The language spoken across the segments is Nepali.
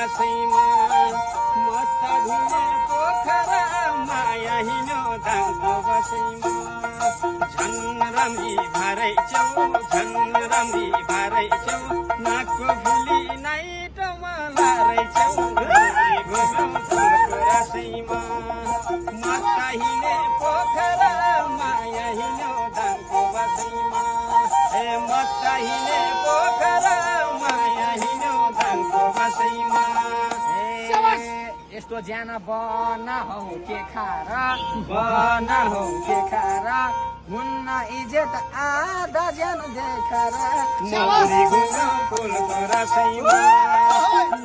रसैमा मस्त घुमे पोखरा माया हिँड्यो दाङको बसैमा झन् राम्री भारै छेउ झन् राम्री भारै छेउ नाकको फुली नाइटमा लारै छेउ घुम्यो फुलको रसैमा मस्त हिँडे पोखरा माया हिँड्यो दाङको बसैमा ए मस्त हिँडे पोखरा माया हिँड्यो दाङको बसैमा यस्तो ज्यान बना हौ के खारा बना हौ के खारा हुन्न इज्जत आधा ज्यान देखार मोरी घुम्यो फुलको रसैमा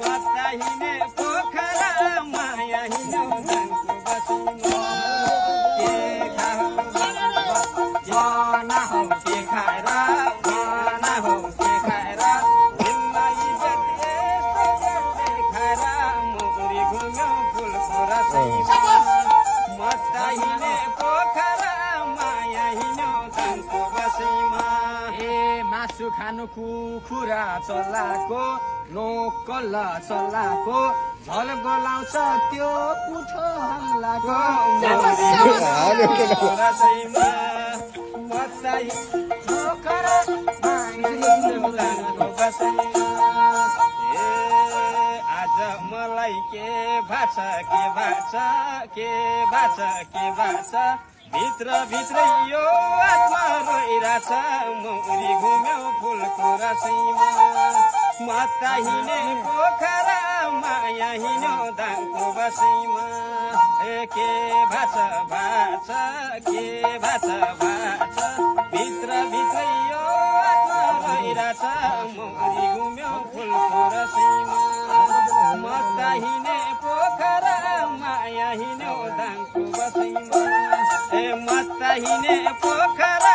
मस्त हिँडे पोखरा माया हिँड्यो दाङको बसैमा के खाऊ बना हौ के खारा बना हौ के खाएर हुन्न इज्जत यस्तो देखाएर मोरी घुम्यो फुलको रसैमा मस्त हिँडे पोखरा माया हिँड्यो दाङको बसैमा ए मासु खानु कुखुरा चल्लाको लोकल चल्लाको झल बोलाउँछ त्यो कुठो हल्लाको रसैमा मस्त पोखरा माया हिँड्यो दाङको बसैमा ए आज मलाई के भाछ के भाछ के भाछ के भाछ भित्र भित्रै यो आत्मा रोइरहेछ मोरी घुम्यो फुलको रसैमा मस्त हिँडे पोखरा माया हिँड्यो दाङको बसैमा ए के भाछ भाछ के भाछ भाछ भित्र भित्रै यो आत्मा रोइरहेछ मोरी घुम्यो फुलको रसैमा मस्त हिँडे पोखरा माया हिँड्यो दाङको बसैमा ए मस्त हिँडे पोखरा